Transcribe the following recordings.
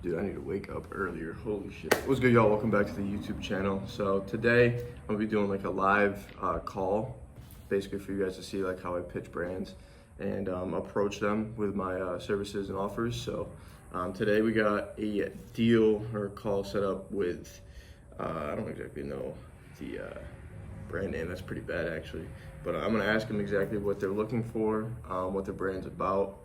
Dude, I need to wake up earlier. Holy shit. What's good, y'all? Welcome back to the YouTube channel. So today, I'm gonna be doing like a live call, basically for you guys to see like how I pitch brands and approach them with my services and offers. So today we got a deal or call set up with, I don't exactly know the brand name. That's pretty bad actually. But I'm gonna ask them exactly what they're looking for, what their brand's about,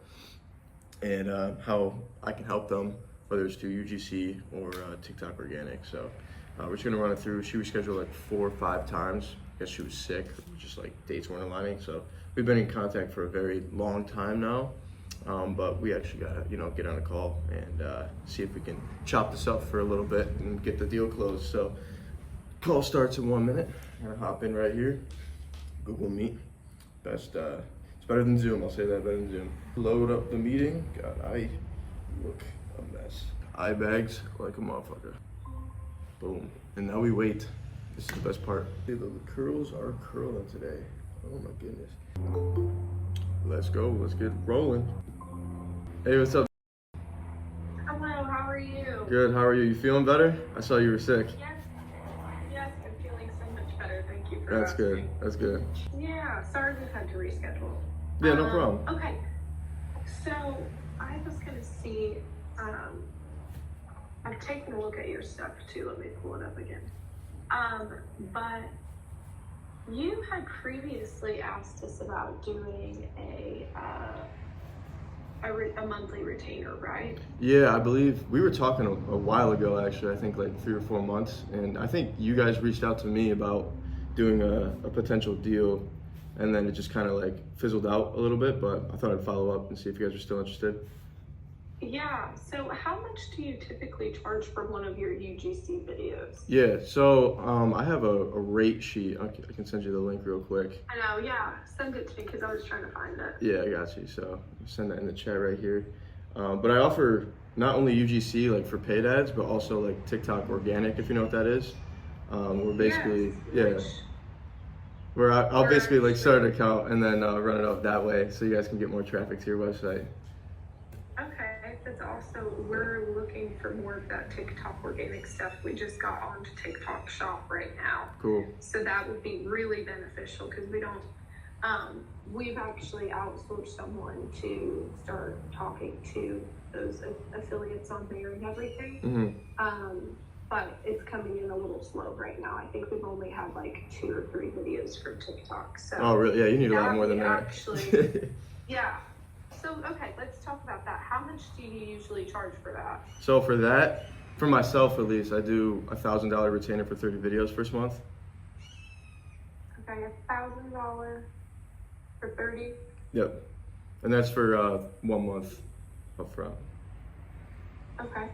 and how I can help them, whether it's through UGC or TikTok organic. So we're just gonna run it through. She rescheduled like 4 or 5 times. I guess she was sick, just like dates weren't aligning. So we've been in contact for a very long time now, but we actually gotta, get on a call and see if we can chop this up for a little bit and get the deal closed. So call starts in 1 minute. I'm gonna hop in right here. Google Meet, it's better than Zoom. I'll say that, better than Zoom. Load up the meeting. God, I look a mess. Eye bags like a motherfucker. Boom. And now we wait. This is the best part. See, the curls are curling today. Oh my goodness. Let's go. Let's get rolling. Hey, what's up? Hello, how are you? Good. How are you? You feeling better? I saw you were sick. Yes, I'm feeling so much better. Thank you for That's asking. good. That's good. Yeah, sorry we've had to reschedule. Yeah, no problem. Okay, so I was gonna see, I've taken a look at your stuff too. Let me pull it up again. But you had previously asked us about doing a monthly retainer, right? Yeah, I believe we were talking a while ago, actually. I think like 3 or 4 months, and I think you guys reached out to me about doing a potential deal, and then it just kind of like fizzled out a little bit, but I thought I'd follow up and see if you guys are still interested. Yeah, so how much do you typically charge for one of your UGC videos? Yeah, so I have a rate sheet. I can send you the link real quick. I know, yeah, send it to me because I was trying to find it. Yeah, I got you. So send that in the chat right here. But I offer not only UGC like for paid ads, but also like TikTok organic, if you know what that is. We're basically, where I'll basically like start an account and then run it up that way so you guys can get more traffic to your website. Okay, that's also, we're looking for more of that TikTok organic stuff. We just got onto TikTok shop right now. Cool. So that would be really beneficial because we don't, we've actually outsourced someone to start talking to those affiliates on there and everything. Mm-hmm. But it's coming in a little slow right now. I think we've only had like 2 or 3 videos from TikTok. So oh, really? Yeah, you need a lot more than that. Actually, yeah. So, okay, let's talk about that. How much do you usually charge for that? So for that, for myself at least, I do $1,000 retainer for 30 videos first month. Okay, $1,000 for 30? Yep. And that's for 1 month up front. Okay.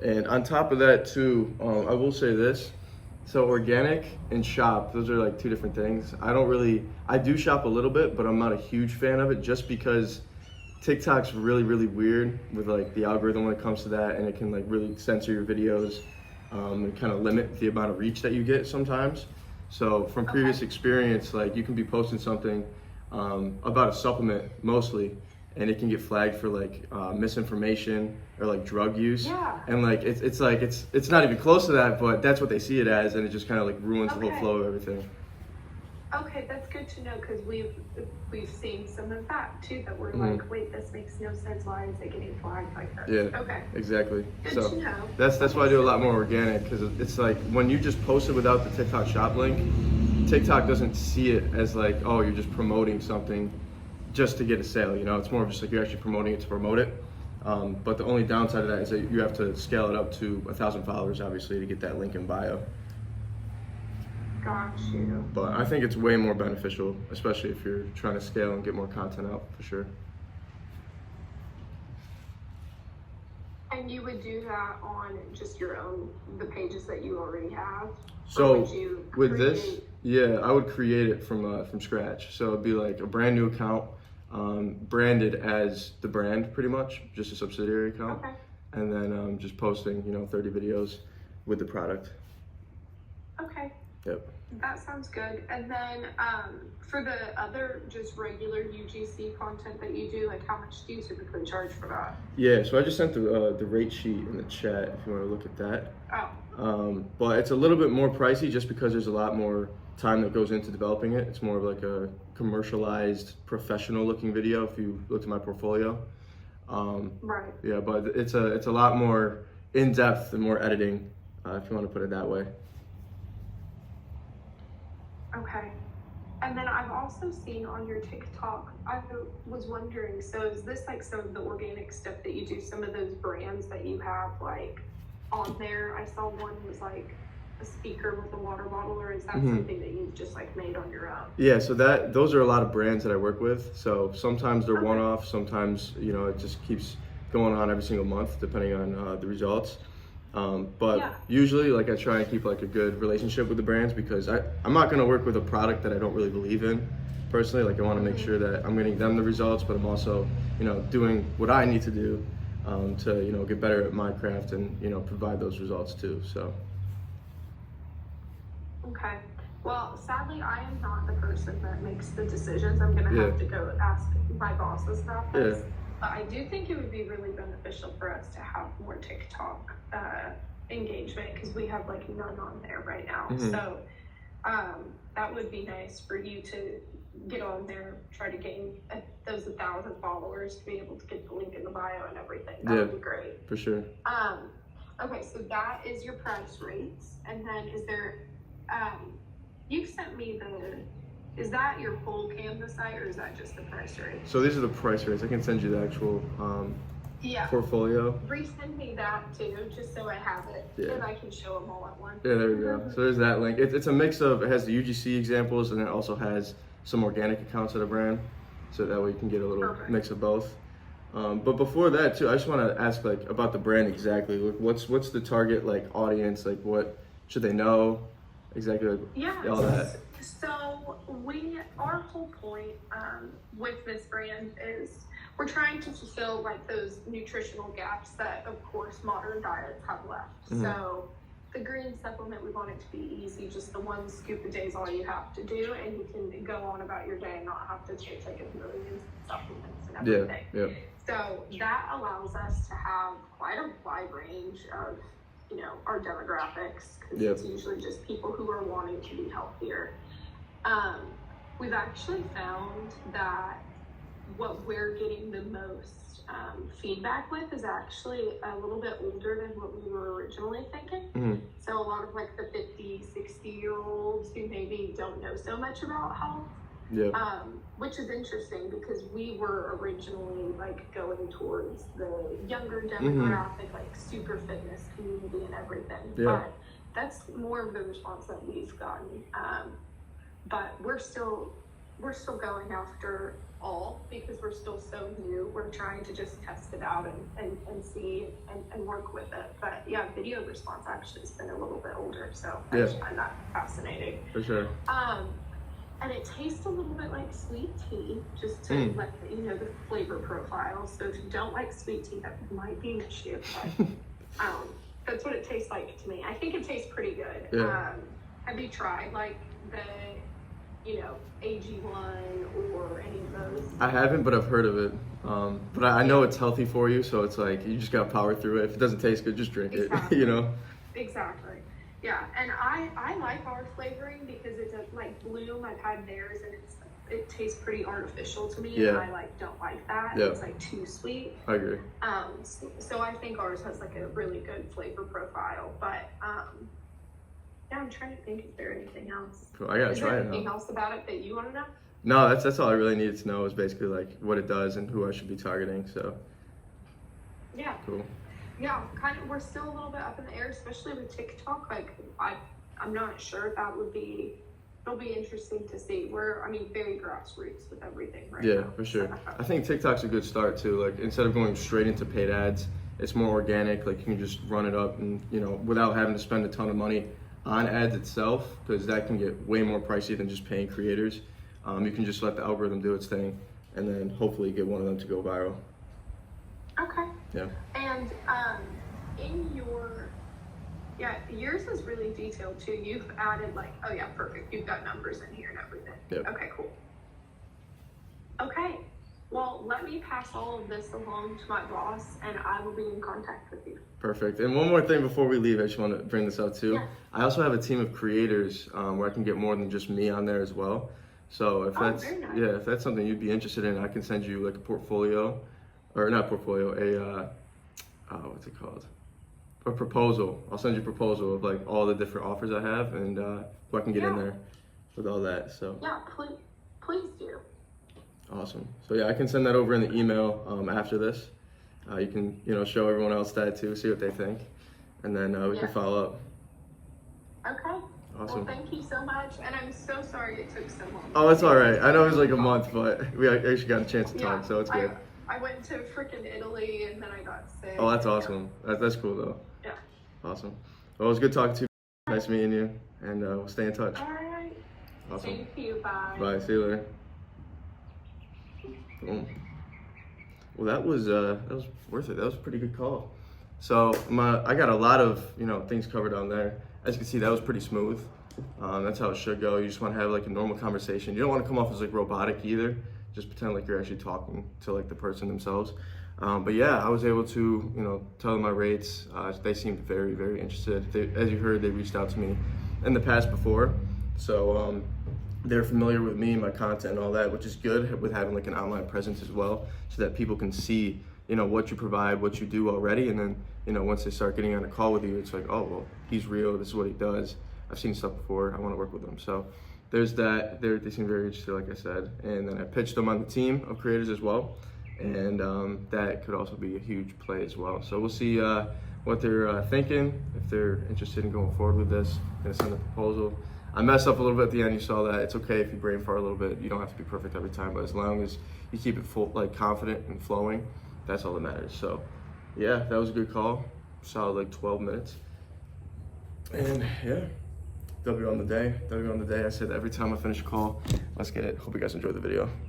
And on top of that too, I will say this. So organic and shop, those are like 2 different things. I do shop a little bit, but I'm not a huge fan of it just because TikTok's really, really weird with like the algorithm when it comes to that, and it can like really censor your videos and kind of limit the amount of reach that you get sometimes. So from previous experience, like you can be posting something about a supplement mostly, and it can get flagged for like misinformation or like drug use. Yeah. And like it's not even close to that, but that's what they see it as, and it just kind of like ruins the whole flow of everything. Okay, that's good to know because we've seen some of that too, that we're like, wait, this makes no sense. Why is it getting flagged like that? Yeah. Okay. Exactly. Good So to know. that's why I do a lot more organic, because it's like when you just post it without the TikTok shop link, TikTok doesn't see it as like, oh, you're just promoting something just to get a sale. It's more of just like you're actually promoting it to promote it. But the only downside of that is that you have to scale it up to 1,000 followers, obviously, to get that link in bio. Got you. But I think it's way more beneficial, especially if you're trying to scale and get more content out, for sure. And you would do that on just your own, the pages that you already have? So with this, yeah, I would create it from scratch. So it'd be like a brand new account, branded as the brand, pretty much, just a subsidiary account. Okay. And then just posting, 30 videos with the product. Okay. Yep. That sounds good. And then for the other just regular UGC content that you do, like how much do you typically charge for that? Yeah, so I just sent the rate sheet in the chat if you want to look at that. Oh. But it's a little bit more pricey just because there's a lot more time that goes into developing it. It's more of like a commercialized, professional looking video if you looked at my portfolio. Right. Yeah, but it's a lot more in depth and more editing, if you want to put it that way. Okay. And then I've also seen on your TikTok, I was wondering, so is this like some of the organic stuff that you do, some of those brands that you have like on there? I saw one was like a speaker with a water bottle, or is that something that you've just like made on your own? Yeah, so those are a lot of brands that I work with. So sometimes they're one-off, sometimes, you know, it just keeps going on every single month depending on the results. But usually, like, I try and keep like a good relationship with the brands because I'm not gonna work with a product that I don't really believe in personally. Like, I want to make sure that I'm getting them the results, but I'm also, you know, doing what I need to do to, you know, get better at my craft and, you know, provide those results too. So. Okay. Well, sadly, I am not the person that makes the decisions. I'm gonna have to go ask my bosses about this. Yeah. But I do think it would be really beneficial for us to have more TikTok engagement because we have like none on there right now. So that would be nice for you to get on there, try to gain those 1,000 followers to be able to get the link in the bio and everything. That would be great. For sure. Okay, so that is your price rates, and then is there? You've sent me is that your whole Canva site or is that just the price rate? So these are the price rates. I can send you the actual portfolio. Resend me that too, just so I have it and I can show them all at once. Yeah, there we go. So there's that link. It's a mix of, it has the UGC examples and it also has some organic accounts that I brand. So that way you can get a little mix of both. But before that too, I just want to ask like about the brand exactly. Like what's the target like audience? Like what should they know? Exactly, like, all that. So our whole point with this brand is we're trying to fulfill like those nutritional gaps that of course modern diets have left. So the green supplement, we want it to be easy, just the one scoop a day is all you have to do, and you can go on about your day and not have to take like a million supplements and everything. So that allows us to have quite a wide range of, you know, our demographics, because it's usually just people who are wanting to be healthier. We've actually found that what we're getting the most feedback with is actually a little bit older than what we were originally thinking. So a lot of like the 50, 60-year-olds who maybe don't know so much about health, which is interesting because we were originally like going towards the younger demographic, like super fitness community and everything. But that's more of the response that we've gotten. But we're still going after all because we're still so new. We're trying to just test it out and see and work with it. But yeah, video response actually has been a little bit older, so I just find that fascinating. For sure. And it tastes a little bit like sweet tea, just to let you know the flavor profile. So if you don't like sweet tea, that might be an issue. But that's what it tastes like to me. I think it tastes pretty good. Have you tried like the, you know, AG1 or any of those? I haven't, but I've heard of it. But I know it's healthy for you, so it's like you just gotta power through it. If it doesn't taste good, just drink it. You know. Exactly. Yeah, and I like our flavoring because it's like Bloom. I've had theirs and it tastes pretty artificial to me, and I don't like that. It's like too sweet. I agree. So I think ours has like a really good flavor profile, but I'm trying to think if there's anything else. Cool. I gotta try it. Is there anything else about it that you want to know? No, that's all I really needed to know is basically like what it does and who I should be targeting. So. Yeah. Cool. Yeah, kind of. We're still a little bit up in the air, especially with TikTok. Like, I'm not sure if that would be. It'll be interesting to see. We're, very grassroots with everything right now. Yeah, for sure. I think TikTok's a good start too. Like, instead of going straight into paid ads, it's more organic. Like, you can just run it up and, you know, without having to spend a ton of money on ads itself, because that can get way more pricey than just paying creators. You can just let the algorithm do its thing, and then hopefully get one of them to go viral. Yeah, yours is really detailed too. You've added like, oh yeah, perfect. You've got numbers in here and everything. Yep. Okay, cool. Okay, well, let me pass all of this along to my boss, and I will be in contact with you. Perfect. And one more thing before we leave, I just want to bring this up too. Yeah. I also have a team of creators where I can get more than just me on there as well. So if that's very nice. yeah, if that's something you'd be interested in, I can send you like a portfolio, or not portfolio, what's it called? A proposal. I'll send you a proposal of like all the different offers I have and who I can get in there with all that. So yeah, please do. awesome. So yeah, I can send that over in the email after this. You can show everyone else that too, see what they think, and then we can follow up. Okay. Awesome. Well, thank you so much, and I'm so sorry it took so long. Oh, it's all right. I know it was like a month, but we actually got a chance to talk, so it's good. I went to freaking Italy, and then I got sick. Oh, that's awesome. That's cool though. Yeah. Awesome. Well, it was good talking to you. Nice meeting you, and we'll stay in touch. All right. Awesome. Thank you. Bye. Bye. See you later. Boom. Well, that was worth it. That was a pretty good call. So I got a lot of things covered on there. As you can see, that was pretty smooth. That's how it should go. You just want to have like a normal conversation. You don't want to come off as like robotic either. Just pretend like you're actually talking to like the person themselves. But yeah, I was able to tell them my rates. They seemed very, very interested. As you heard, they reached out to me in the past before. So they're familiar with me and my content and all that, which is good with having like an online presence as well, so that people can see what you provide, what you do already, and then once they start getting on a call with you, it's like, oh well, he's real, this is what he does, I've seen stuff before, I want to work with him. So there's that. They seem very interested, like I said, and then I pitched them on the team of creators as well, and that could also be a huge play as well. So we'll see what they're thinking, if they're interested in going forward with this. I'm gonna send a proposal. I messed up a little bit at the end. You saw that. It's okay if you brain fart a little bit. You don't have to be perfect every time, but as long as you keep it full, like confident and flowing, that's all that matters. So yeah, that was a good call. Solid like 12 minutes. And yeah, W on the day. I say that every time I finish a call. Let's get it. Hope you guys enjoyed the video.